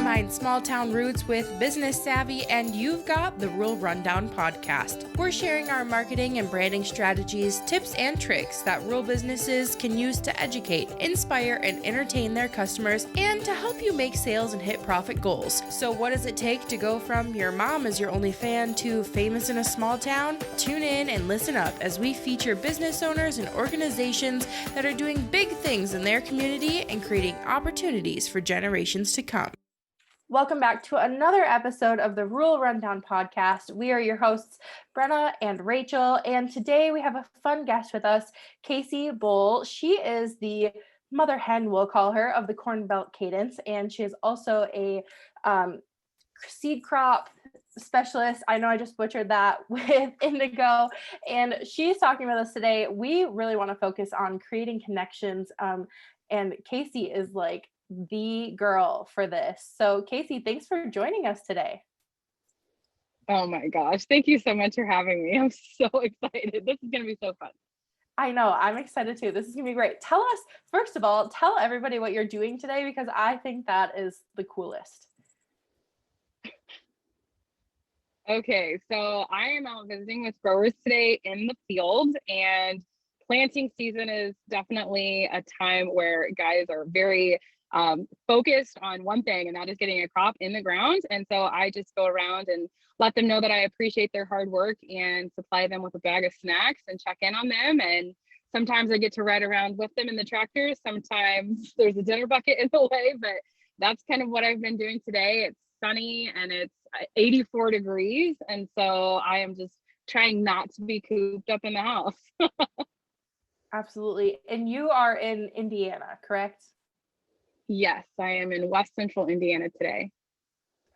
combine small town roots with business savvy, and you've got the Rural Rundown podcast. We're sharing our marketing and branding strategies, tips, and tricks that rural businesses can use to educate, inspire, and entertain their customers, and to help you make sales and hit profit goals. So what does it take to go from your mom is your only fan to famous in a small town? Tune in and listen up as we feature business owners and organizations that are doing big things in their community and creating opportunities for generations to come. Welcome back to another episode of the Rural Rundown podcast. We are your hosts, Brenna and Rachel, and today we have a fun guest with us, Kacee Bohle. She is the mother hen, we'll call her, of the Cornbelt Cadence, and she is also a seed crop specialist. I know I just butchered that with indigo, and she's talking with us today. We really want to focus on creating connections, and Kacee is like the girl for this. So Kacee, thanks for joining us today. Oh my gosh, thank you so much for having me. I'm so excited. This is going to be so fun. I know, I'm excited too. This is going to be great. Tell us, first of all, tell everybody what you're doing today, because I think that is the coolest. Okay, so I am out visiting with growers today in the field, and planting season is definitely a time where guys are very focused on one thing, and that is getting a crop in the ground. And so I just go around and let them know that I appreciate their hard work and supply them with a bag of snacks and check in on them. And sometimes I get to ride around with them in the tractor. Sometimes there's a dinner bucket in the way, but that's kind of what I've been doing today. It's sunny and it's 84 degrees. And so I am just trying not to be cooped up in the house. Absolutely. And you are in Indiana, correct? Yes, I am in West Central Indiana today.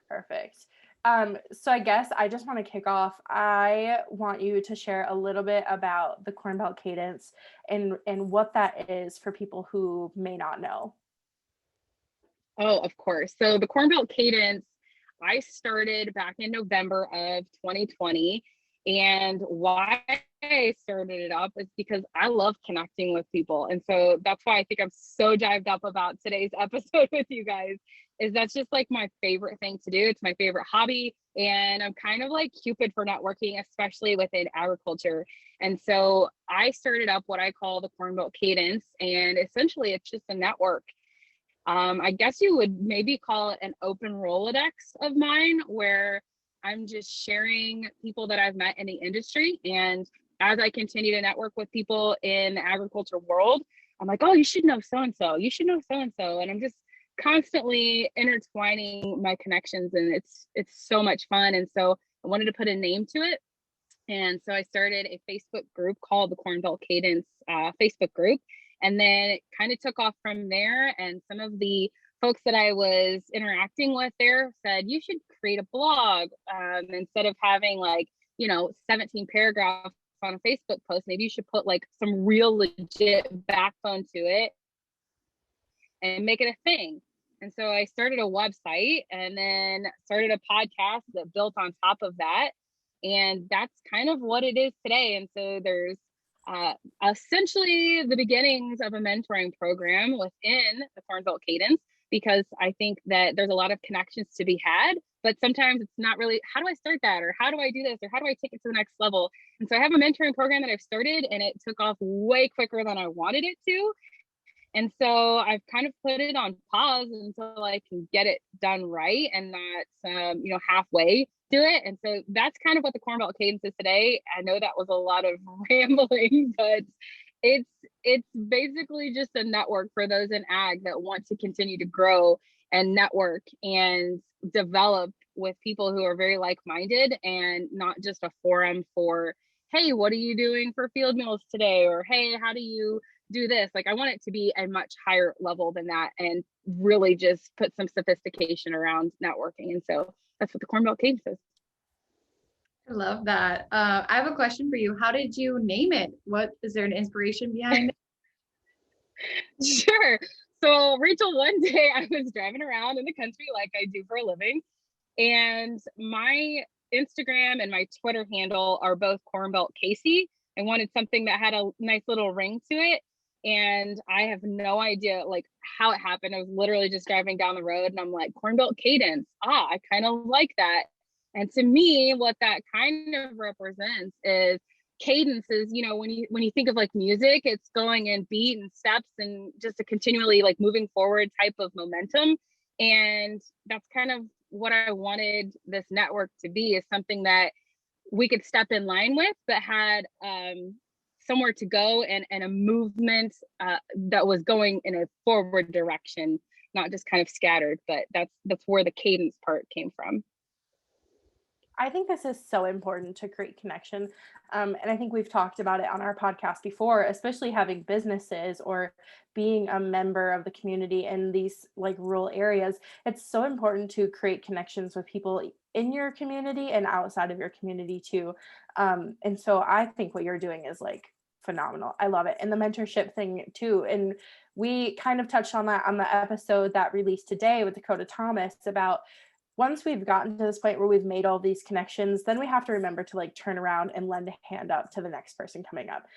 Perfect. So I guess I just want to kick off. I want you to share a little bit about the Cornbelt Cadence and what that is for people who may not know. Oh, of course. So the Cornbelt Cadence, I started back in November of 2020. And why I started it up is because I love connecting with people. And so that's why I think I'm so dived up about today's episode with you guys, is that's just like my favorite thing to do. It's my favorite hobby. And I'm kind of like Cupid for networking, especially within agriculture. And so I started up what I call the Cornbelt Cadence. And essentially it's just a network. I guess you would maybe call it an open Rolodex of mine, where I'm just sharing people that I've met in the industry. And as I continue to network with people in the agriculture world, I'm like, oh, you should know so-and-so. You should know so-and-so. And I'm just constantly intertwining my connections, and it's so much fun. And so I wanted to put a name to it. And so I started a Facebook group called the Cornbelt Cadence Facebook group. And then it kind of took off from there. And some of the folks that I was interacting with there said, you should create a blog instead of having 17 paragraphs on a Facebook post. Maybe you should put like some real legit backbone to it and make it a thing. And so I started a website and then started a podcast that built on top of that. And that's kind of what it is today. And so there's essentially the beginnings of a mentoring program within the Cornbelt Cadence, because I think that there's a lot of connections to be had, but sometimes it's not really, how do I start that? Or how do I do this? Or how do I take it to the next level? And so I have a mentoring program that I've started, and it took off way quicker than I wanted it to. And so I've kind of put it on pause until I can get it done right and not, halfway do it. And so that's kind of what the Cornbelt Cadence is today. I know that was a lot of rambling, but it's basically just a network for those in ag that want to continue to grow and network and develop with people who are very like-minded, and not just a forum for, hey, what are you doing for field meals today? Or, hey, how do you do this? Like, I want it to be a much higher level than that, and really just put some sophistication around networking. And so that's what the Cornbelt Cadence is. I love that. I have a question for you. How did you name it? What is there an inspiration behind it? Sure. So Rachel, one day I was driving around in the country like I do for a living, and my Instagram and my Twitter handle are both Cornbelt Kacee. I wanted something that had a nice little ring to it. And I have no idea like how it happened. I was literally just driving down the road and I'm like, Cornbelt Cadence. I kind of like that. And to me, what that kind of represents is cadence is, when you think of like music, it's going in beat and steps and just a continually like moving forward type of momentum. And that's kind of what I wanted this network to be, is something that we could step in line with, but had somewhere to go and a movement that was going in a forward direction, not just kind of scattered. But that's where the cadence part came from. I think this is so important to create connection. And I think we've talked about it on our podcast before, especially having businesses or being a member of the community in these like rural areas. It's so important to create connections with people in your community and outside of your community too. And so I think what you're doing is like phenomenal. I love it. And the mentorship thing too. And we kind of touched on that on the episode that released today with Dakota Thomas about once we've gotten to this point where we've made all these connections, then we have to remember to like turn around and lend a hand up to the next person coming up.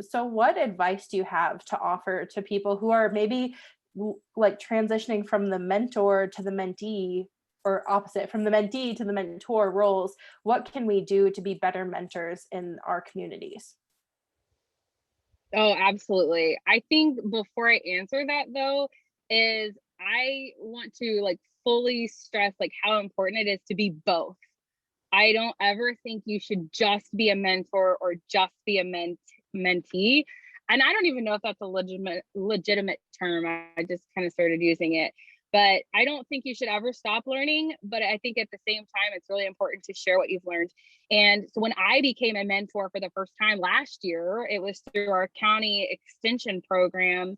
So what advice do you have to offer to people who are maybe like transitioning from the mentor to the mentee, or opposite, from the mentee to the mentor roles? What can we do to be better mentors in our communities? Oh, absolutely. I think before I answer that though, is I want to like fully stress like how important it is to be both. I don't ever think you should just be a mentor or just be a mentee. And I don't even know if that's a legitimate term. I just kind of started using it. But I don't think you should ever stop learning. But I think at the same time, it's really important to share what you've learned. And so when I became a mentor for the first time last year, it was through our county extension program.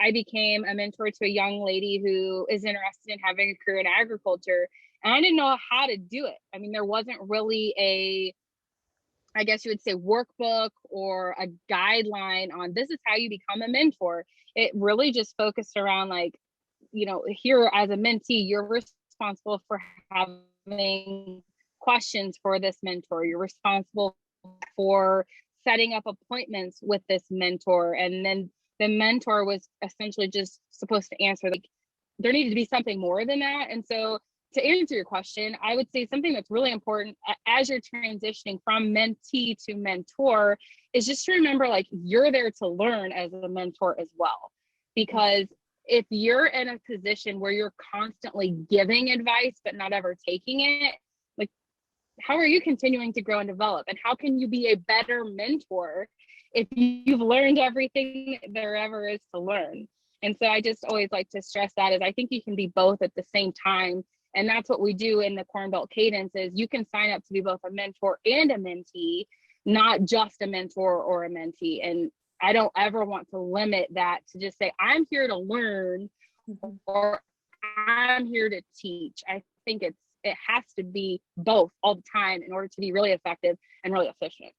I became a mentor to a young lady who is interested in having a career in agriculture. And I didn't know how to do it. I mean, there wasn't really I guess you would say, workbook or a guideline on this is how you become a mentor. It really just focused around like, here as a mentee, you're responsible for having questions for this mentor. You're responsible for setting up appointments with this mentor. And then the mentor was essentially just supposed to answer, like, there needed to be something more than that. And so to answer your question, I would say something that's really important as you're transitioning from mentee to mentor is just to remember, like, you're there to learn as a mentor as well. Because if you're in a position where you're constantly giving advice, but not ever taking it, like, how are you continuing to grow and develop? And how can you be a better mentor if you've learned everything there ever is to learn? And so I just always like to stress that, is I think you can be both at the same time. And that's what we do in the Cornbelt Cadence, is you can sign up to be both a mentor and a mentee, not just a mentor or a mentee. And I don't ever want to limit that to just say, I'm here to learn or I'm here to teach. I think it has to be both all the time in order to be really effective and really efficient.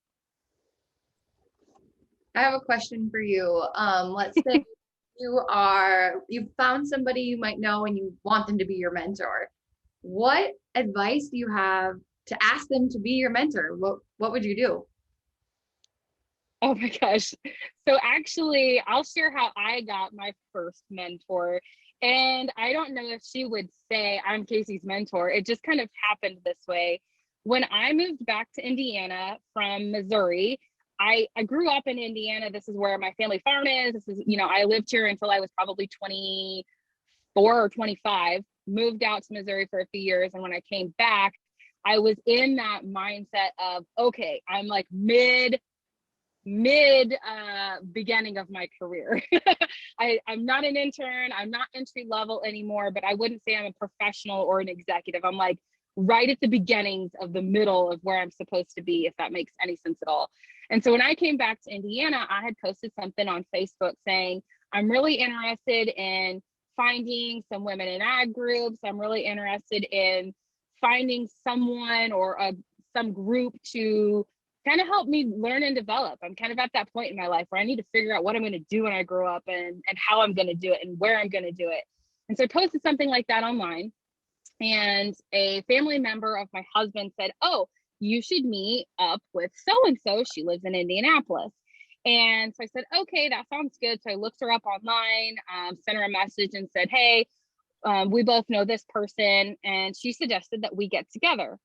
I have a question for you. Let's say you found somebody you might know and you want them to be your mentor. What advice do you have to ask them to be your mentor? What would you do? Oh my gosh. So actually, I'll share how I got my first mentor. And I don't know if she would say I'm Kacee's mentor. It just kind of happened this way. When I moved back to Indiana from Missouri, I grew up in Indiana. This is where my family farm is. This is, I lived here until I was probably 24 or 25, moved out to Missouri for a few years. And when I came back, I was in that mindset of, okay, I'm like mid beginning of my career. I'm not an intern. I'm not entry level anymore, but I wouldn't say I'm a professional or an executive. I'm like right at the beginnings of the middle of where I'm supposed to be, if that makes any sense at all. And so when I came back to Indiana, I had posted something on Facebook saying, I'm really interested in finding some women in ag groups. I'm really interested in finding someone or some group to kind of help me learn and develop. I'm kind of at that point in my life where I need to figure out what I'm going to do when I grow up and how I'm going to do it and where I'm going to do it. And so I posted something like that online, and a family member of my husband said, oh, you should meet up with so-and-so. She lives in Indianapolis. And so I said, okay, that sounds good. So I looked her up online, sent her a message and said, hey, we both know this person. And she suggested that we get together.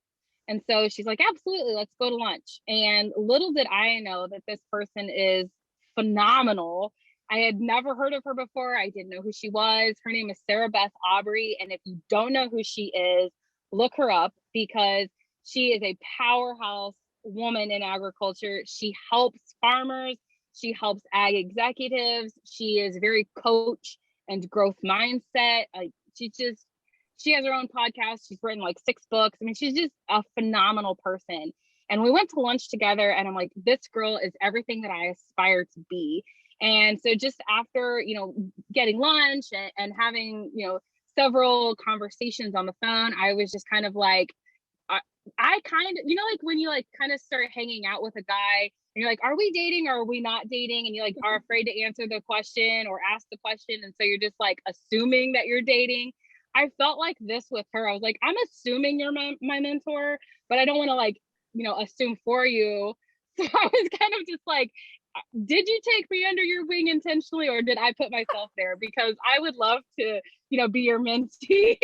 And so she's like, absolutely, let's go to lunch. And little did I know that this person is phenomenal. I had never heard of her before. I didn't know who she was. Her name is Sarah Beth Aubrey. And if you don't know who she is, look her up, because she is a powerhouse woman in agriculture. She helps farmers. She helps ag executives. She is very coach and growth mindset. She has her own podcast. She's written like 6 books. I mean, she's just a phenomenal person. And we went to lunch together, and I'm like, this girl is everything that I aspire to be. And so just after, getting lunch and having, several conversations on the phone, I was just kind of like, I kind of, like when you like kind of start hanging out with a guy and you're like, are we dating or are we not dating? And you like are afraid to answer the question or ask the question. And so you're just like assuming that you're dating. I felt like this with her. I was like, I'm assuming you're my mentor, but I don't want to like, assume for you. So I was kind of just like, did you take me under your wing intentionally, or did I put myself there? Because I would love to, be your mentee.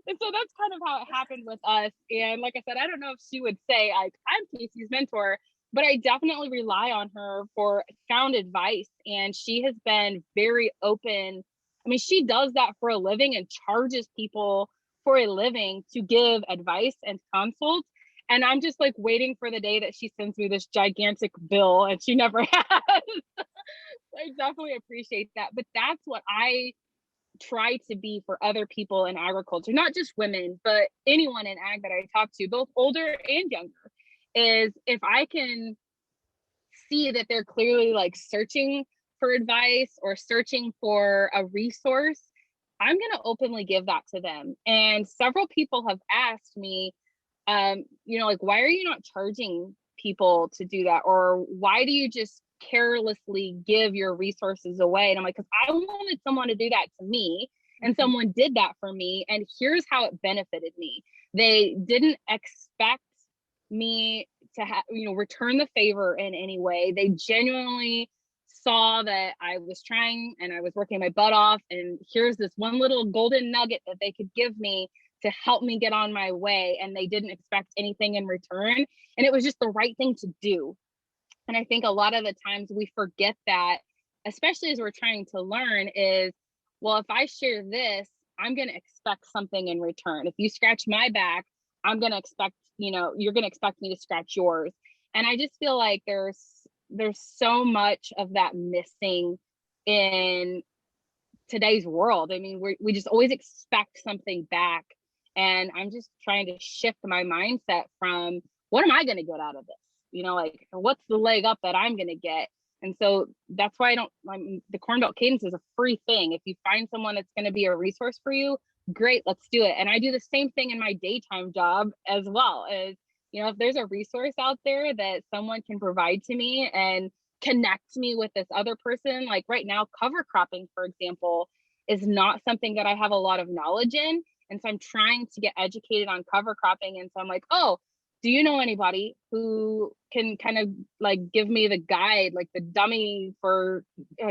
And so that's kind of how it happened with us. And like I said, I don't know if she would say like, I'm Kacee's mentor, but I definitely rely on her for sound advice. And she has been very open. I mean, she does that for a living and charges people for a living to give advice and consult. And I'm just like waiting for the day that she sends me this gigantic bill, and she never has. I definitely appreciate that. But that's what I try to be for other people in agriculture, not just women, but anyone in ag that I talk to, both older and younger, is if I can see that they're clearly like searching for advice or searching for a resource, I'm going to openly give that to them. And several people have asked me, like, why are you not charging people to do that? Or why do you just carelessly give your resources away? And I'm like, because I wanted someone to do that to me, and someone did that for me, and here's how it benefited me. They didn't expect me to return the favor in any way. They genuinely saw that I was trying and I was working my butt off, and here's this one little golden nugget that they could give me to help me get on my way, and they didn't expect anything in return, and it was just the right thing to do. And I think a lot of the times we forget that, especially as we're trying to learn, is, well, if I share this, I'm going to expect something in return. If you scratch my back, I'm going to expect, you're going to expect me to scratch yours. And I just feel like there's so much of that missing in today's world. I mean, we just always expect something back. And I'm just trying to shift my mindset from, what am I going to get out of this? Like, what's the leg up that I'm going to get? And so that's why the Cornbelt Cadence is a free thing. If you find someone that's going to be a resource for you, great, let's do it. And I do the same thing in my daytime job as well. As, if there's a resource out there that someone can provide to me and connect me with this other person, like right now, cover cropping, for example, is not something that I have a lot of knowledge in. And so I'm trying to get educated on cover cropping. And so I'm like, oh, do you know anybody who can kind of like give me the guide, like the dummy for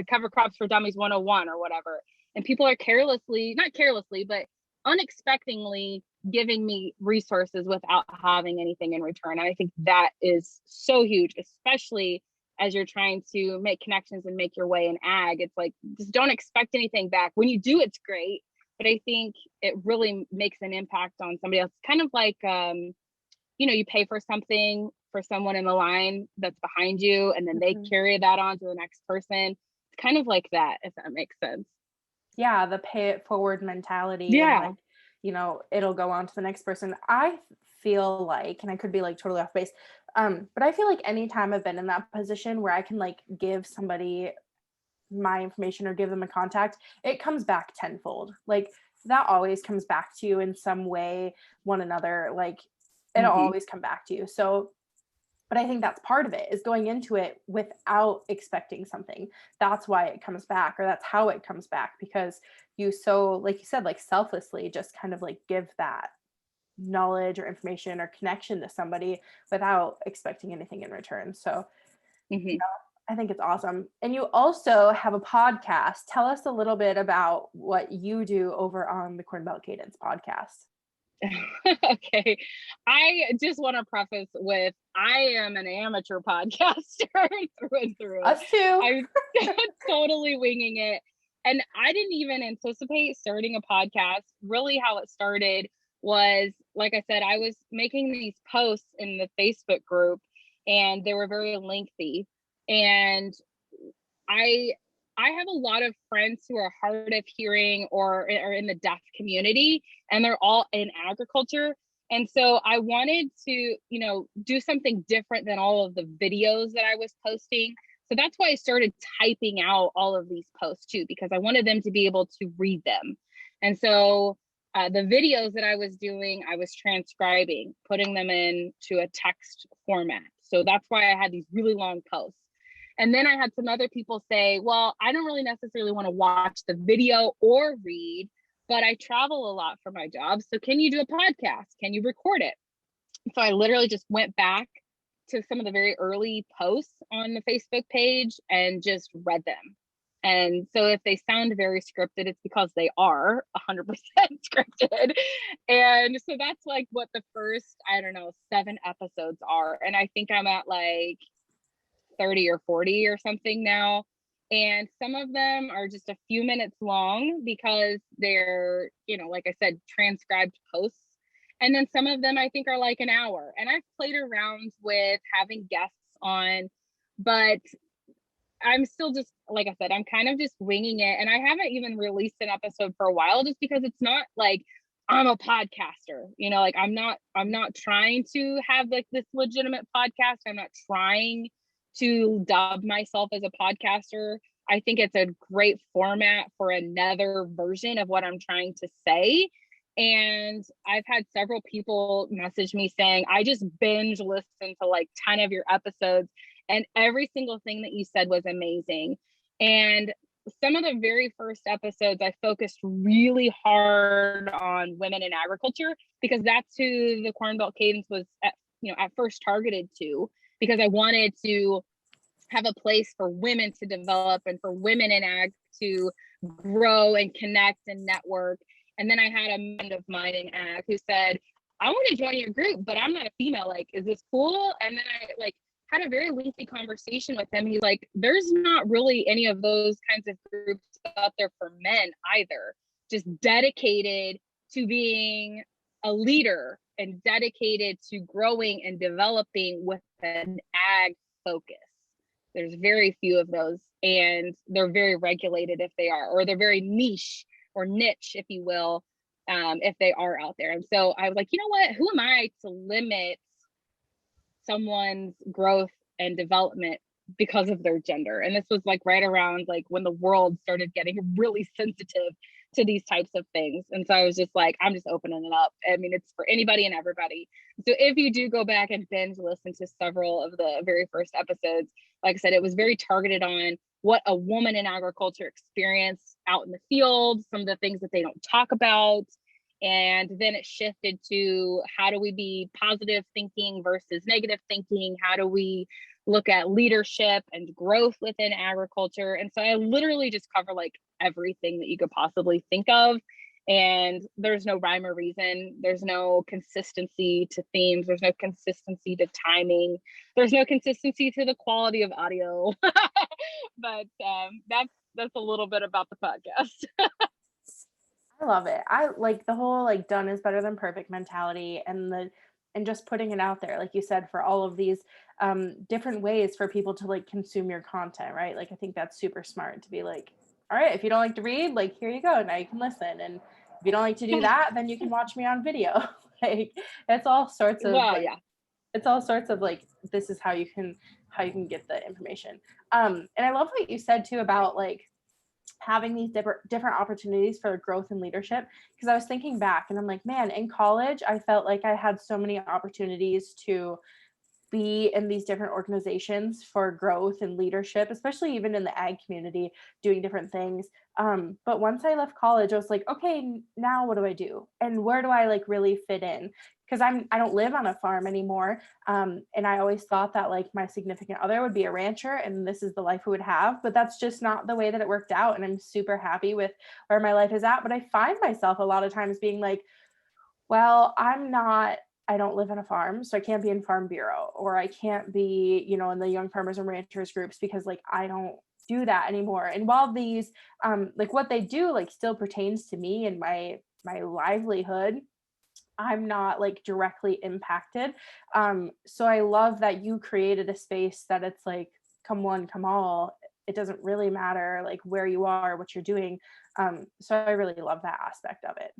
cover crops for dummies 101 or whatever? And people are not carelessly, but unexpectedly giving me resources without having anything in return. And I think that is so huge, especially as you're trying to make connections and make your way in ag. It's like, just don't expect anything back. When you do, it's great. But I think it really makes an impact on somebody else. It's kind of like, you pay for something for someone in the line that's behind you, and then they carry that on to the next person. It's kind of like that, if that makes sense. Yeah, the pay it forward mentality. Yeah. And like, it'll go on to the next person. I feel like, and I could be like totally off base, but I feel like anytime I've been in that position where I can like give somebody my information or give them a contact, it comes back tenfold. Like, that always comes back to you in some way, one another. Like, it'll always come back to you. So, but I think that's part of it, is going into it without expecting something. That's why it comes back, or that's how it comes back, because you, so like you said, like selflessly just kind of like give that knowledge or information or connection to somebody without expecting anything in return. So I think it's awesome. And you also have a podcast. Tell us a little bit about what you do over on the Cornbelt Cadence podcast. Okay. I just want to preface with I am an amateur podcaster through and through. Us too. I'm totally winging it. And I didn't even anticipate starting a podcast. Really, how it started was, like I said, I was making these posts in the Facebook group and they were very lengthy. And I have a lot of friends who are hard of hearing or are in the deaf community, and they're all in agriculture. And so I wanted to, do something different than all of the videos that I was posting. So that's why I started typing out all of these posts too, because I wanted them to be able to read them. And so the videos that I was doing, I was transcribing, putting them into a text format. So that's why I had these really long posts. And then I had some other people say, well, I don't really necessarily want to watch the video or read, but I travel a lot for my job. So can you do a podcast? Can you record it? So I literally just went back to some of the very early posts on the Facebook page and just read them. And so if they sound very scripted, it's because they are 100% scripted. And so that's like what the first, 7 episodes are. And I think I'm at like 30 or 40 or something now. And some of them are just a few minutes long because they're, like I said, transcribed posts. And then some of them I think are like an hour. And I've played around with having guests on, but I'm still just, like I said, I'm kind of just winging it. And I haven't even released an episode for a while just because it's not like I'm a podcaster, like I'm not trying to have like this legitimate podcast. I'm not trying to dub myself as a podcaster. I think it's a great format for another version of what I'm trying to say. And I've had several people message me saying, I just binge listened to like 10 of your episodes and every single thing that you said was amazing. And some of the very first episodes, I focused really hard on women in agriculture because that's who the Cornbelt Cadence was at first targeted to, because I wanted to have a place for women to develop and for women in ag to grow and connect and network. And then I had a friend of mine in ag who said, I want to join your group, but I'm not a female. Like, is this cool? And then I had a very lengthy conversation with him. He's like, there's not really any of those kinds of groups out there for men either, just dedicated to being a leader and dedicated to growing and developing with an ag focus. There's very few of those, and they're very regulated if they are, or they're very niche or niche, if you will, if they are out there. And so I was like, you know what, who am I to limit someone's growth and development because of their gender? And this was like right around like when the world started getting really sensitive to these types of things. And so I was just like, I'm just opening it up. I mean, it's for anybody and everybody. So if you do go back and binge listen to several of the very first episodes, like I said, it was very targeted on what a woman in agriculture experienced out in the field, some of the things that they don't talk about. And then it shifted to how do we be positive thinking versus negative thinking? How do we look at leadership and growth within agriculture? And so I literally just cover like everything that you could possibly think of. And there's no rhyme or reason. There's no consistency to themes. There's no consistency to timing. There's no consistency to the quality of audio. But that's a little bit about the podcast. I love it. I like the whole like done is better than perfect mentality and just putting it out there, like you said, for all of these different ways for people to like consume your content, right? Like I think that's super smart to be like, all right, if you don't like to read, like here you go, now you can listen. And if you don't like to do that, then you can watch me on video. Like it's all sorts of it's all sorts of like, this is how you can get the information. And I love what you said too about like having these different opportunities for growth and leadership, because I was thinking back and I'm like, man, in college I felt like I had so many opportunities to be in these different organizations for growth and leadership, especially even in the ag community, doing different things. But once I left college, I was like, okay, now what do I do? And where do I like really fit in? Because I don't live on a farm anymore. And I always thought that like my significant other would be a rancher and this is the life we would have, but that's just not the way that it worked out. And I'm super happy with where my life is at. But I find myself a lot of times being like, well, I don't live on a farm, so I can't be in Farm Bureau, or I can't be, in the young farmers and ranchers groups because like I don't do that anymore. And while these, like what they do, like still pertains to me and my livelihood, I'm not like directly impacted. So I love that you created a space that it's like, come one, come all. It doesn't really matter like where you are, what you're doing. So I really love that aspect of it.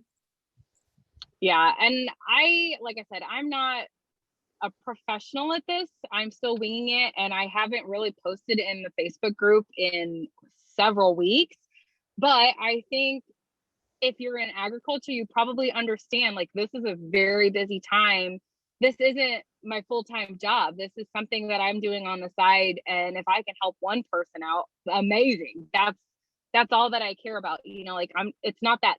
Yeah. And like I said, I'm not a professional at this. I'm still winging it. And I haven't really posted in the Facebook group in several weeks. But I think if you're in agriculture, you probably understand like this is a very busy time. This isn't my full-time job. This is something that I'm doing on the side. And if I can help one person out, amazing. That's all that I care about. Like it's not that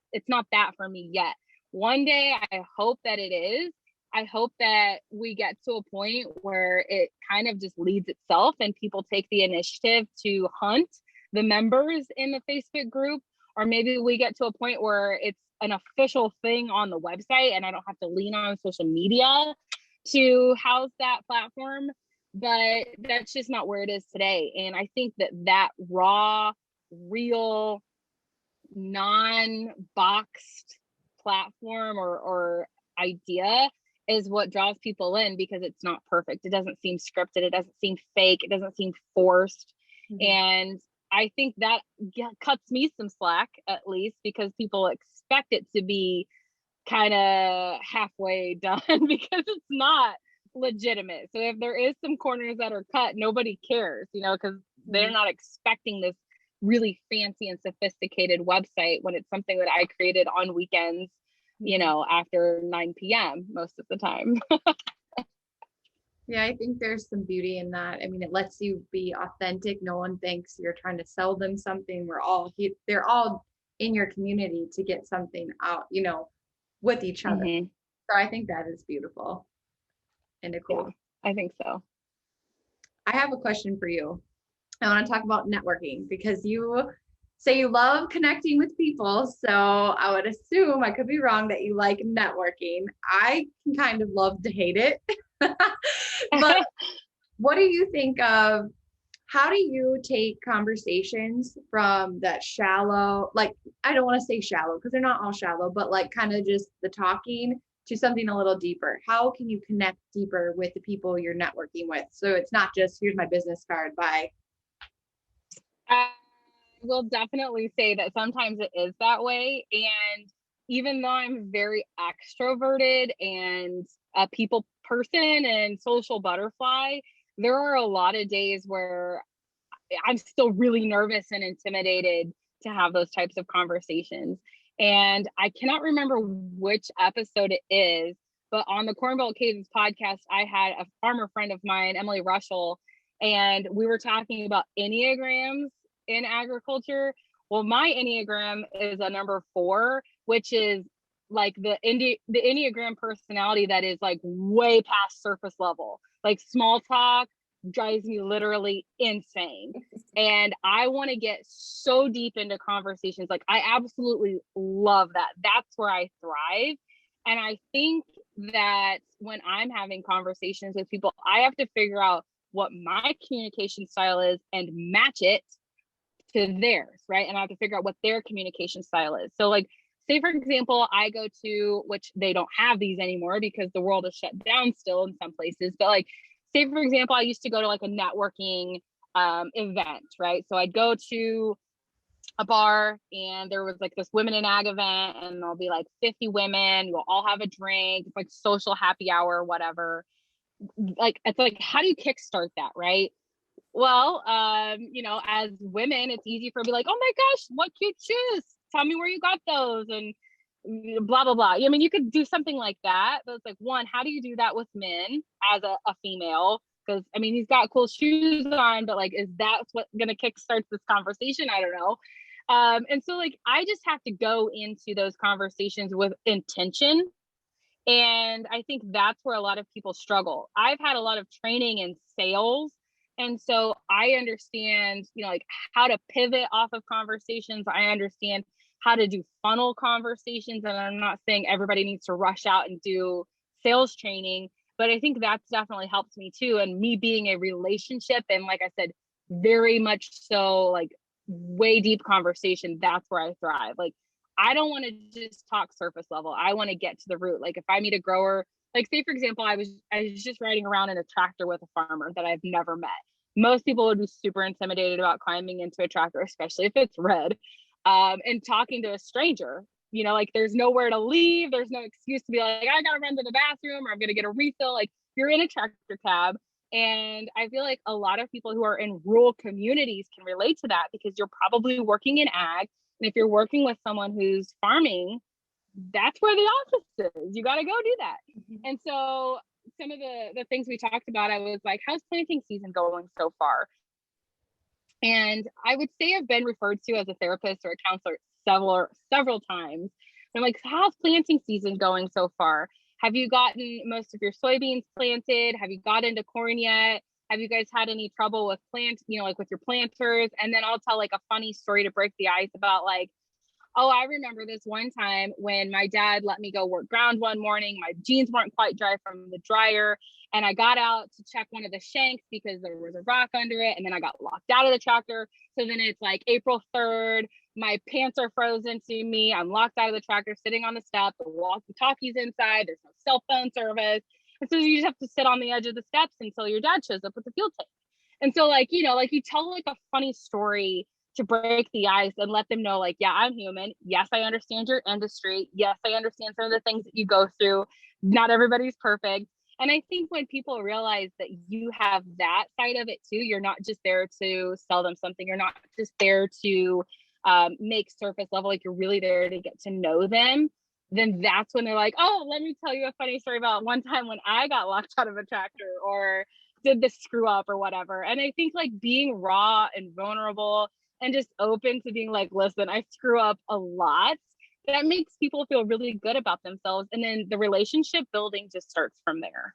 for me yet. One day, I hope that it is. I hope that we get to a point where it kind of just leads itself and people take the initiative to hunt the members in the Facebook group, or maybe we get to a point where it's an official thing on the website and I don't have to lean on social media to house that platform. But that's just not where it is today. And I think that raw, real, non-boxed platform or idea is what draws people in, because it's not perfect. It doesn't seem scripted. It doesn't seem fake. It doesn't seem forced. Mm-hmm. And I think that cuts me some slack, at least, because people expect it to be kind of halfway done because it's not legitimate. So if there is some corners that are cut, nobody cares, because they're not expecting this really fancy and sophisticated website when it's something that I created on weekends, after 9 p.m. most of the time. Yeah, I think there's some beauty in that. I mean, it lets you be authentic. No one thinks you're trying to sell them something. They're all in your community to get something out, with each other. Mm-hmm. So I think that is beautiful and cool. Yeah, I think so. I have a question for you. I want to talk about networking, because you say you love connecting with people. So I would assume, I could be wrong, that you like networking. I can kind of love to hate it. But what do you think of, how do you take conversations from that shallow, like, I don't want to say shallow because they're not all shallow, but like kind of just the talking, to something a little deeper? How can you connect deeper with the people you're networking with? So it's not just, here's my business card, bye. I will definitely say that sometimes it is that way. And even though I'm very extroverted and a people person and social butterfly, there are a lot of days where I'm still really nervous and intimidated to have those types of conversations. And I cannot remember which episode it is, but on the Cornbelt Cadence podcast, I had a farmer friend of mine, Emily Rushell, and we were talking about Enneagrams in agriculture. Well, my Enneagram is a number 4, which is like the Enneagram personality that is like way past surface level. Like small talk drives me literally insane. And I want to get so deep into conversations. Like I absolutely love that. That's where I thrive. And I think that when I'm having conversations with people, I have to figure out what my communication style is and match it to theirs, right? And I have to figure out what their communication style is. So like, say for example, I go to, which they don't have these anymore because the world is shut down still in some places, but like, say for example, I used to go to like a networking event, right? So I'd go to a bar and there was like this women in ag event and there'll be like 50 women, we'll all have a drink, it's like social happy hour, whatever. Like, it's like, how do you kickstart that, right? Well, as women, it's easy for me to be like, oh my gosh, what cute shoes. Tell me where you got those. And blah, blah, blah. I mean, you could do something like that, but it's like, one, how do you do that with men as a female? Because I mean, he's got cool shoes on, but like, is that what going to kickstart this conversation? I don't know. And so like, I just have to go into those conversations with intention. And I think that's where a lot of people struggle. I've had a lot of training in sales. And so I understand, like how to pivot off of conversations. I understand how to do funnel conversations. And I'm not saying everybody needs to rush out and do sales training, but I think that's definitely helped me too. And me being a relationship and like I said, very much so like way deep conversation, that's where I thrive. Like I don't want to just talk surface level. I want to get to the root. Like if I meet a grower, like say for example, I was just riding around in a tractor with a farmer that I've never met. Most people would be super intimidated about climbing into a tractor, especially if it's red, and talking to a stranger. Like there's nowhere to leave. There's no excuse to be like, I gotta run to the bathroom or I'm gonna get a refill. Like you're in a tractor cab. And I feel like a lot of people who are in rural communities can relate to that because you're probably working in ag. And if you're working with someone who's farming, that's where the office is. You got to go do that. Mm-hmm. And so some of the things we talked about, I was like, how's planting season going so far? And I would say I've been referred to as a therapist or a counselor several times. And I'm like, how's planting season going so far? Have you gotten most of your soybeans planted? Have you got into corn yet? Have you guys had any trouble with like with your planters? And then I'll tell like a funny story to break the ice about like, oh, I remember this one time when my dad let me go work ground one morning. My jeans weren't quite dry from the dryer. And I got out to check one of the shanks because there was a rock under it. And then I got locked out of the tractor. So then it's like April 3rd. My pants are frozen to me. I'm locked out of the tractor, sitting on the step. The walkie-talkie's inside. There's no cell phone service. And so you just have to sit on the edge of the steps until your dad shows up with the fuel tank. And so like, like you tell like a funny story to break the ice and let them know like, yeah, I'm human. Yes, I understand your industry. Yes, I understand some of the things that you go through. Not everybody's perfect. And I think when people realize that you have that side of it too, you're not just there to sell them something. You're not just there to make surface level, like you're really there to get to know them. Then that's when they're like, oh, let me tell you a funny story about one time when I got locked out of a tractor or did this screw up or whatever. And I think like being raw and vulnerable and just open to being like, listen, I screw up a lot. That makes people feel really good about themselves. And then the relationship building just starts from there.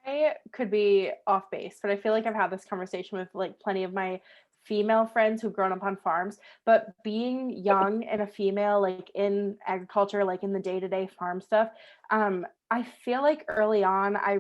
I could be off base, but I feel like I've had this conversation with like plenty of my female friends who've grown up on farms, but being young and a female, like in agriculture, like in the day-to-day farm stuff, I feel like early on I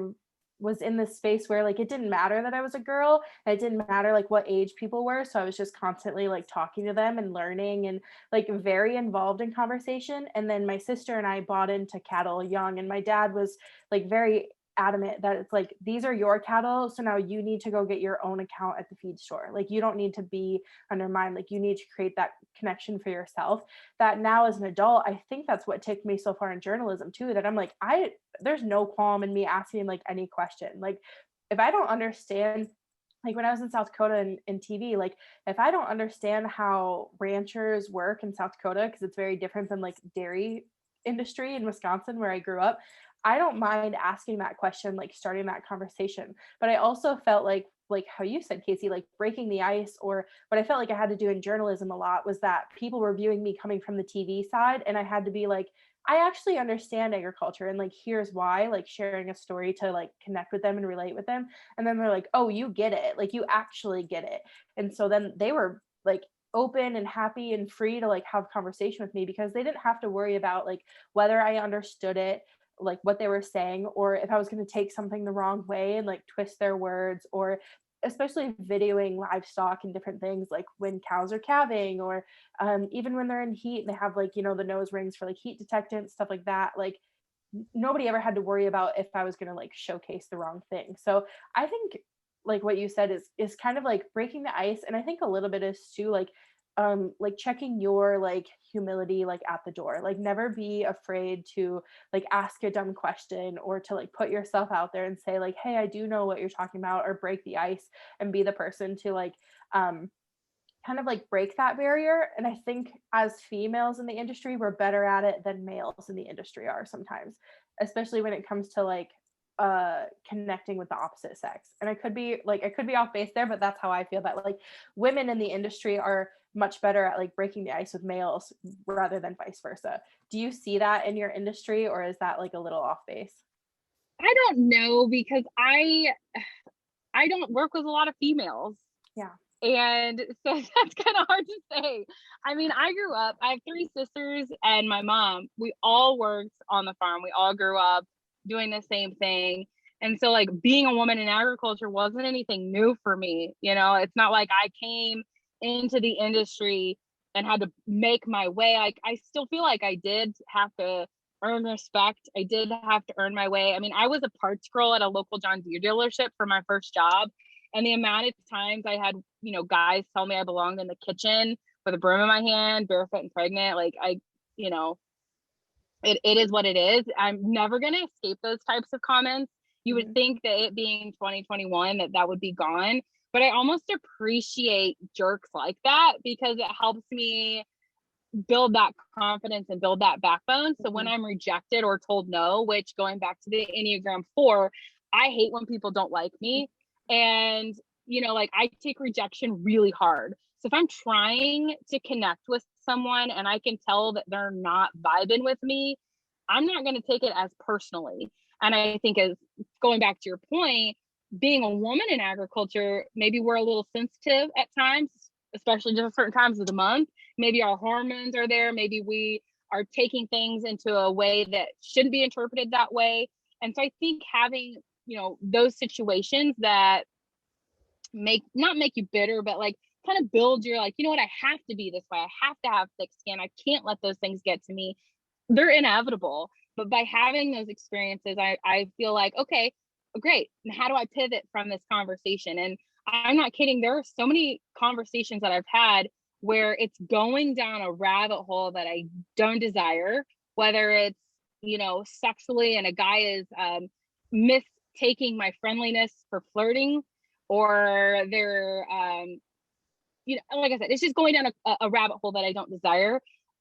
was in this space where like it didn't matter that I was a girl, and it didn't matter like what age people were, so I was just constantly like talking to them and learning and like very involved in conversation. And then my sister and I bought into cattle young, and my dad was like very adamant that it's like, these are your cattle, so now you need to go get your own account at the feed store. Like you don't need to be under mine. Like you need to create that connection for yourself. That now as an adult, I think that's what took me so far in journalism too, that I'm like, there's no qualm in me asking like any question. Like if I don't understand, like when I was in South Dakota in TV, like if I don't understand how ranchers work in South Dakota, because it's very different than like dairy industry in Wisconsin where I grew up, I don't mind asking that question, like starting that conversation. But I also felt like how you said, Kacee, like breaking the ice, or what I felt like I had to do in journalism a lot was that people were viewing me coming from the TV side, and I had to be like, I actually understand agriculture, and like here's why, like sharing a story to like connect with them and relate with them. And then they're like, oh, you get it, like you actually get it. And so then they were like open and happy and free to like have conversation with me, because they didn't have to worry about like whether I understood it, like what they were saying, or if I was going to take something the wrong way and like twist their words, or especially videoing livestock and different things, like when cows are calving, or even when they're in heat and they have like, the nose rings for like heat detectants, stuff like that. Like nobody ever had to worry about if I was going to like showcase the wrong thing. So I think like what you said is kind of like breaking the ice. And I think a little bit is too like checking your like humility like at the door. Like never be afraid to like ask a dumb question, or to like put yourself out there and say like, hey, I do know what you're talking about, or break the ice and be the person to like kind of like break that barrier. And I think as females in the industry, we're better at it than males in the industry are sometimes, especially when it comes to like connecting with the opposite sex. And I could be off base there, but that's how I feel, that like women in the industry are much better at like breaking the ice with males rather than vice versa. Do you see that in your industry, or is that like a little off base? I don't know, because I don't work with a lot of females. Yeah. And so that's kind of hard to say. I mean, I have 3 sisters and my mom. We all worked on the farm. We all grew up doing the same thing. And so like being a woman in agriculture wasn't anything new for me. You know, it's not like I came into the industry and had to make my way. Like I still feel like I did have to earn respect. I did have to earn my way. I mean, I was a parts girl at a local John Deere dealership for my first job. And the amount of times I had, you know, guys tell me I belonged in the kitchen with a broom in my hand, barefoot and pregnant, like you know, it is what it is. I'm never going to escape those types of comments. You would think that it being 2021, that would be gone. But I almost appreciate jerks like that, because it helps me build that confidence and build that backbone. So when I'm rejected or told no, which going back to the Enneagram 4, I hate when people don't like me. And, you know, like I take rejection really hard. So if I'm trying to connect with someone and I can tell that they're not vibing with me, I'm not going to take it as personally. And I think, as going back to your point, being a woman in agriculture, maybe we're a little sensitive at times, especially just certain times of the month. Maybe our hormones are there. Maybe we are taking things into a way that shouldn't be interpreted that way. And so I think having, you know, those situations that not make you bitter, but like kind of build your, like, you know what, I have to be this way. I have to have thick skin. I can't let those things get to me. They're inevitable. But by having those experiences, I feel like, okay, great. And how do I pivot from this conversation? And I'm not kidding. There are so many conversations that I've had where it's going down a rabbit hole that I don't desire, whether it's, you know, sexually, and a guy is mistaking my friendliness for flirting, or they're, you know, like I said, it's just going down a rabbit hole that I don't desire.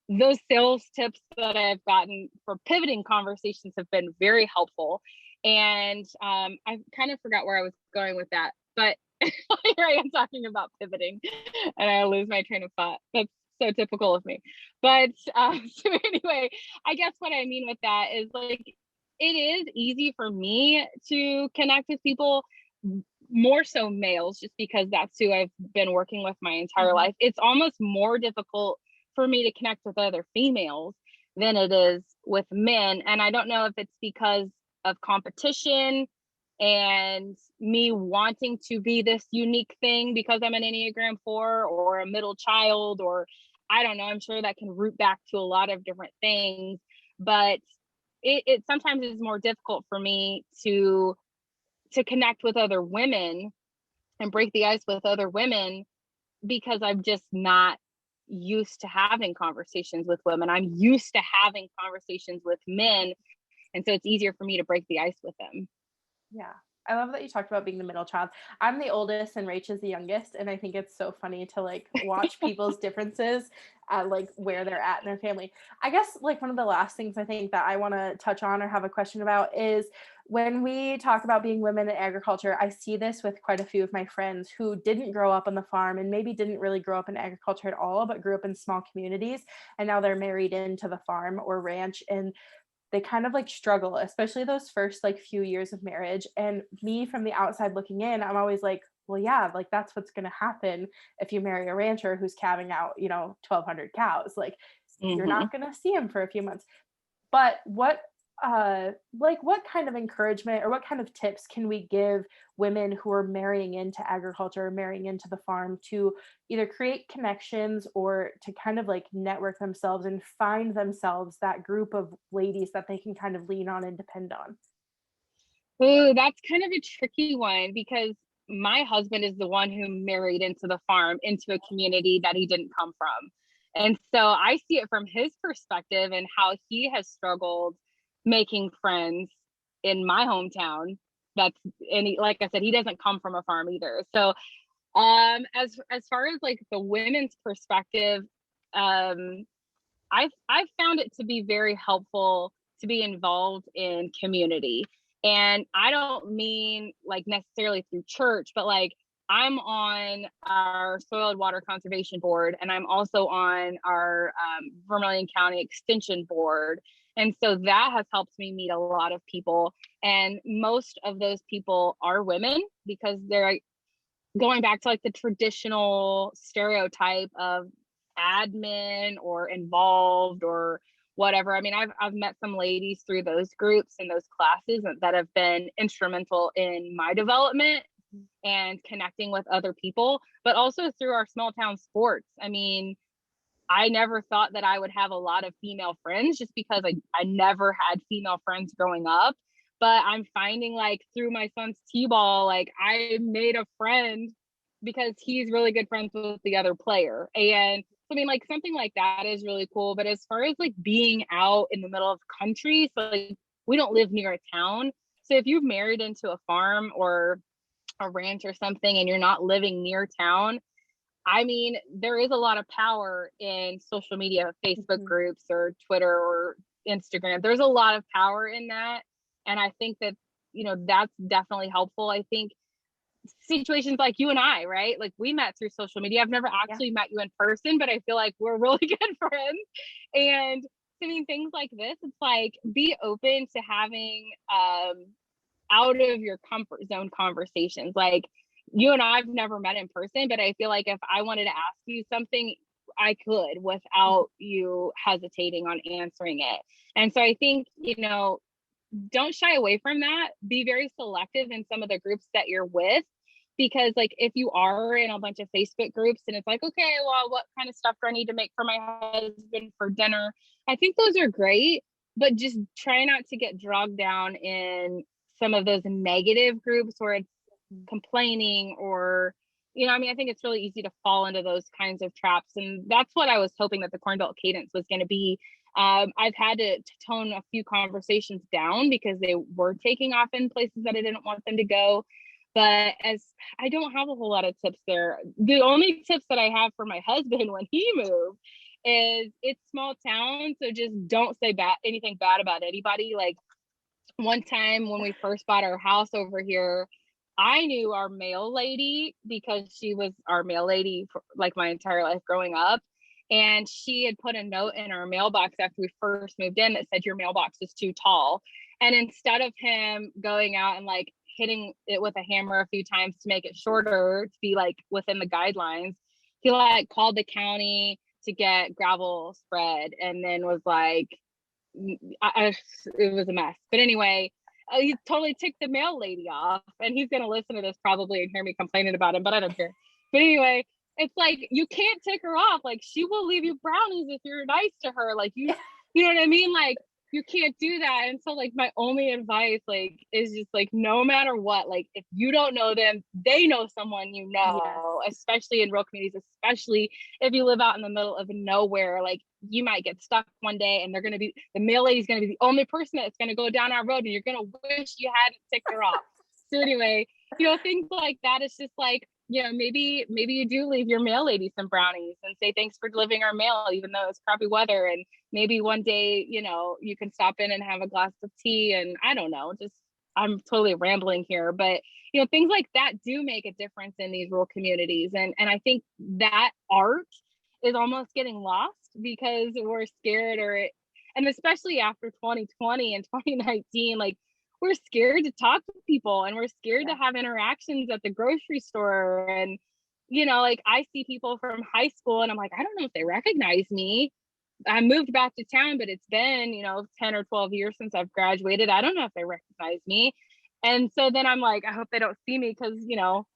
Those sales tips that I've gotten for pivoting conversations have been very helpful. And I kind of forgot where I was going with that, but here I am talking about pivoting and I lose my train of thought. That's so typical of me. But so anyway, I guess what I mean with that is, like, it is easy for me to connect with people, more so males, just because that's who I've been working with my entire life. It's almost more difficult for me to connect with other females than it is with men. And I don't know if it's because of competition and me wanting to be this unique thing because I'm an Enneagram 4 or a middle child, or I don't know, I'm sure that can root back to a lot of different things, but it sometimes is more difficult for me to connect with other women and break the ice with other women, because I'm just not used to having conversations with women. I'm used to having conversations with men. And so it's easier for me to break the ice with them. Yeah. I love that you talked about being the middle child. I'm the oldest and Rach is the youngest. And I think it's so funny to like watch people's differences at like where they're at in their family. I guess like one of the last things I think that I want to touch on or have a question about is when we talk about being women in agriculture, I see this with quite a few of my friends who didn't grow up on the farm and maybe didn't really grow up in agriculture at all, but grew up in small communities. And now they're married into the farm or ranch, and they kind of like struggle, especially those first like few years of marriage. And me from the outside looking in, I'm always like, well, yeah, like that's what's going to happen if you marry a rancher who's calving out, you know, 1,200 cows. Like you're not going to see him for a few months. But what kind of encouragement or what kind of tips can we give women who are marrying into agriculture, marrying into the farm, to either create connections or to kind of like network themselves and find themselves that group of ladies that they can kind of lean on and depend on? Ooh, that's kind of a tricky one, because my husband is the one who married into the farm, into a community that he didn't come from. And so I see it from his perspective and how he has struggled making friends in my hometown. Like I said, he doesn't come from a farm either. So As far as like the women's perspective, I've found it to be very helpful to be involved in community. And I don't mean like necessarily through church, but like I'm on our Soil and Water Conservation Board, and I'm also on our Vermilion County Extension Board. And so that has helped me meet a lot of people. And most of those people are women, because they're going back to like the traditional stereotype of admin or involved or whatever. I mean, I've met some ladies through those groups and those classes that have been instrumental in my development and connecting with other people, but also through our small town sports. I mean, I never thought that I would have a lot of female friends, just because I never had female friends growing up. But I'm finding like through my son's t-ball, like I made a friend because he's really good friends with the other player. And I mean, like something like that is really cool. But as far as like being out in the middle of country, so like we don't live near a town. So if you've married into a farm or a ranch or something and you're not living near town, I mean, there is a lot of power in social media, Facebook groups or Twitter or Instagram. There's a lot of power in that. And I think that, you know, that's definitely helpful. I think situations like you and I, right? Like we met through social media. I've never actually met you in person, but I feel like we're really good friends. And I mean, things like this, it's like be open to having out of your comfort zone conversations. Like you and I've never met in person, but I feel like if I wanted to ask you something, I could without you hesitating on answering it. And so I think, you know, don't shy away from that. Be very selective in some of the groups that you're with, because like if you are in a bunch of Facebook groups and it's like, okay, well, what kind of stuff do I need to make for my husband for dinner? I think those are great, but just try not to get dragged down in some of those negative groups where it's complaining or, you know, I mean, I think it's really easy to fall into those kinds of traps. And that's what I was hoping that the Cornbelt Cadence was going to be. I've had to tone a few conversations down because they were taking off in places that I didn't want them to go. But as I don't have a whole lot of tips there. The only tips that I have for my husband when he moved is it's small town. So just don't say anything bad about anybody. Like one time when we first bought our house over here, I knew our mail lady because she was our mail lady for like my entire life growing up. And she had put a note in our mailbox after we first moved in that said, your mailbox is too tall. And instead of him going out and like hitting it with a hammer a few times to make it shorter, to be like within the guidelines, he like called the county to get gravel spread and then was like, it was a mess. But anyway, he totally ticked the mail lady off, and he's going to listen to this probably and hear me complaining about him, but I don't care. But anyway, it's like, you can't tick her off. Like she will leave you brownies if you're nice to her. Like you know what I mean? Like you can't do that. And so like my only advice like is just like, no matter what, like if you don't know them, they know someone, you know, especially in rural communities, especially if you live out in the middle of nowhere. Like you might get stuck one day and the mail lady's going to be the only person that's going to go down our road and you're going to wish you hadn't ticked her off. So anyway, you know, things like that. It's just like, you know, maybe you do leave your mail lady some brownies and say thanks for delivering our mail, even though it's crappy weather. And maybe one day, you know, you can stop in and have a glass of tea. And I don't know, just I'm totally rambling here, but you know, things like that do make a difference in these rural communities. And I think that art is almost getting lost because we're scared, and especially after 2020 and 2019, like we're scared to talk to people and we're scared to have interactions at the grocery store. And, you know, like I see people from high school and I'm like, I don't know if they recognize me. I moved back to town, but it's been, you know, 10 or 12 years since I've graduated. I don't know if they recognize me. And so then I'm like, I hope they don't see me because, you know,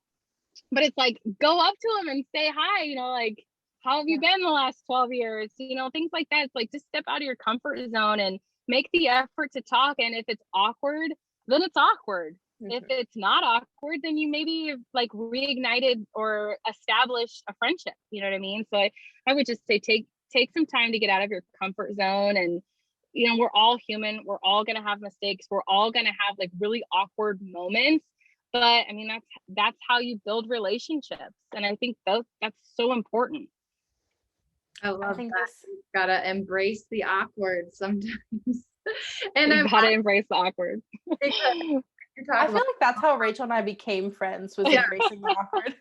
but it's like, go up to them and say hi, you know, like, how have you been the last 12 years? You know, things like that. It's like, just step out of your comfort zone and make the effort to talk. And if it's awkward, then it's awkward. If it's not awkward, then you maybe like reignited or established a friendship. You know what I mean? So I would just say take some time to get out of your comfort zone. And, you know, we're all human. We're all going to have mistakes. We're all going to have like really awkward moments. But I mean, that's how you build relationships. And I think that's so important. I love think that. this You've gotta embrace the awkward sometimes. And You gotta embrace the awkward. because you're I talking feel like that's how Rachel and I became friends, was embracing the awkward.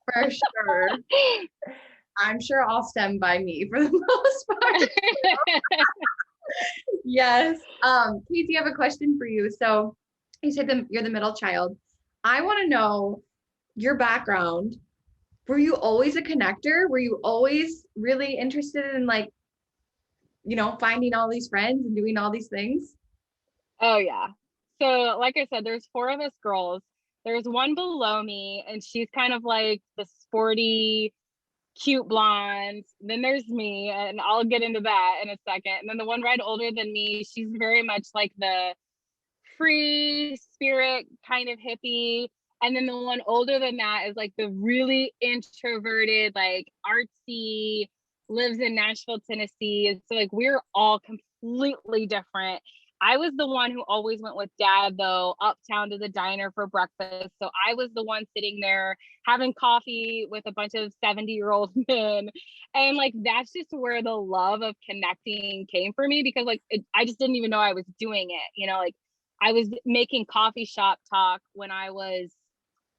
about for sure. I'm sure I'll stand by me for the most part. Yes. Kacee, I have a question for you. So you said you're the middle child. I want to know your background. Were you always a connector? Were you always really interested in like, finding all these friends and doing all these things? Oh yeah. So like I said, there's 4 of us girls. There's one below me, and she's kind of like the sporty, cute blonde. Then there's me, and I'll get into that in a second. And then the one right older than me, she's very much like the free spirit kind of hippie. And then the one older than that is like the really introverted, like artsy, lives in Nashville, Tennessee. And so like we're all completely different. I was the one who always went with dad though, uptown to the diner for breakfast. So I was the one sitting there having coffee with a bunch of 70-year-old men. And like that's just where the love of connecting came for me, because like I just didn't even know I was doing it. Like I was making coffee shop talk when I was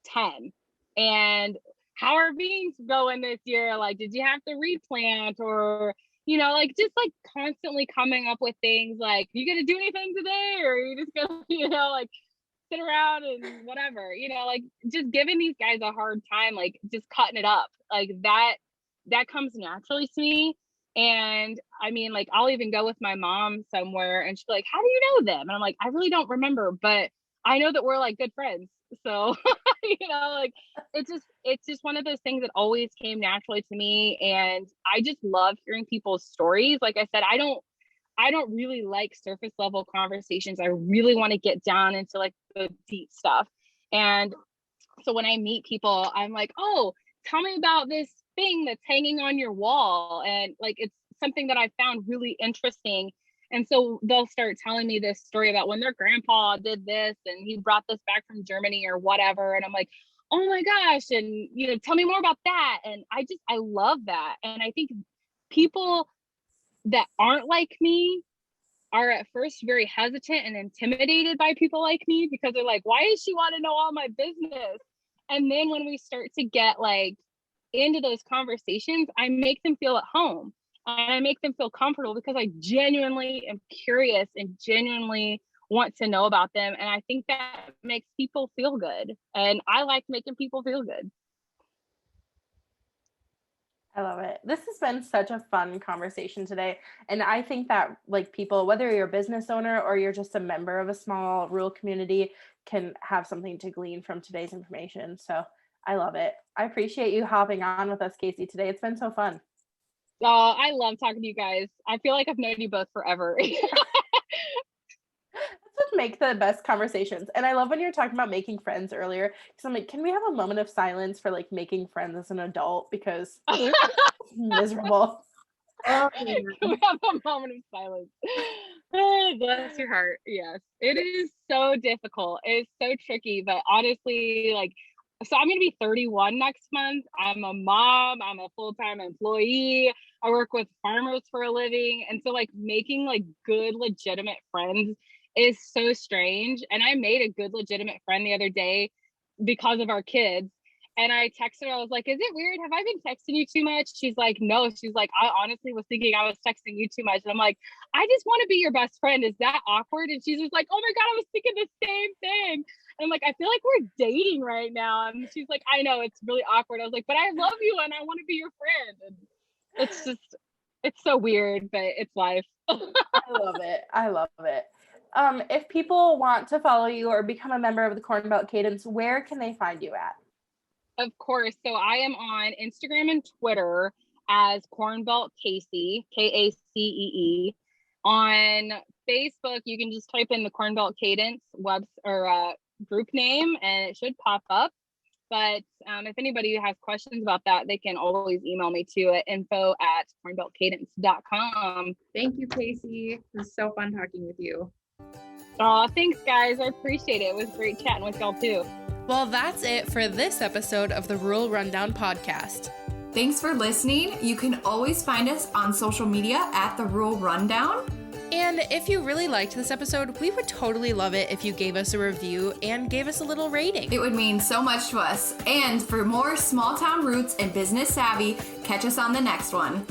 10. And how are beans going this year? Like, did you have to replant, or, like just like constantly coming up with things like, you gonna do anything today? Or are you just gonna, like sit around and whatever, like just giving these guys a hard time, like just cutting it up. Like that comes naturally to me. And I mean, like, I'll even go with my mom somewhere and she's like, how do you know them? And I'm like, I really don't remember, but I know that we're like good friends. So, like it's just one of those things that always came naturally to me. And I just love hearing people's stories. Like I said, I don't really like surface level conversations. I really want to get down into like the deep stuff. And so when I meet people, I'm like, oh, tell me about this thing that's hanging on your wall. And like, it's something that I found really interesting. And so they'll start telling me this story about when their grandpa did this and he brought this back from Germany or whatever. And I'm like, oh my gosh. And, tell me more about that. And I love that. And I think people that aren't like me are at first very hesitant and intimidated by people like me, because they're like, why does she want to know all my business? And then when we start to get like into those conversations, I make them feel at home and I make them feel comfortable, because I genuinely am curious and genuinely want to know about them. And I think that makes people feel good. And I like making people feel good. I love it. This has been such a fun conversation today. And I think that like people, whether you're a business owner or you're just a member of a small rural community, can have something to glean from today's information. So I love it. I appreciate you hopping on with us, Kacee, today. It's been so fun. Oh, I love talking to you guys. I feel like I've known you both forever. That's what make the best conversations. And I love when you're talking about making friends earlier, because I'm like, can we have a moment of silence for like making friends as an adult? Because it's miserable. Oh, Can we have a moment of silence? Oh, bless your heart. Yes, it is so difficult. It's so tricky, but honestly, like, so I'm going to be 31 next month. I'm a mom. I'm a full-time employee. I work with farmers for a living. And so like making like good, legitimate friends is so strange. And I made a good, legitimate friend the other day because of our kids. And I texted her, I was like, is it weird? Have I been texting you too much? She's like, no. She's like, I honestly was thinking I was texting you too much. And I'm like, I just want to be your best friend. Is that awkward? And she's just like, oh my God, I was thinking the same thing. And I'm like, I feel like we're dating right now. And she's like, I know, it's really awkward. I was like, but I love you and I want to be your friend. And it's just, it's so weird, but it's life. I love it. I love it. If people want to follow you or become a member of the Cornbelt Cadence, where can they find you at? Of course. So I am on Instagram and Twitter as Cornbelt Kacee, Kacee. On Facebook, you can just type in the Cornbelt Cadence group name and it should pop up. But if anybody has questions about that, they can always email me too at info@cornbeltcadence.com. thank you, Kacee. It was so fun talking with you. Oh, thanks guys. I appreciate it. It was great chatting with y'all too. Well, that's it for this episode of the Rural Rundown podcast. Thanks for listening. You can always find us on social media at The Rural Rundown. And if you really liked this episode, we would totally love it if you gave us a review and gave us a little rating. It would mean so much to us. And for more small town roots and business savvy, catch us on the next one.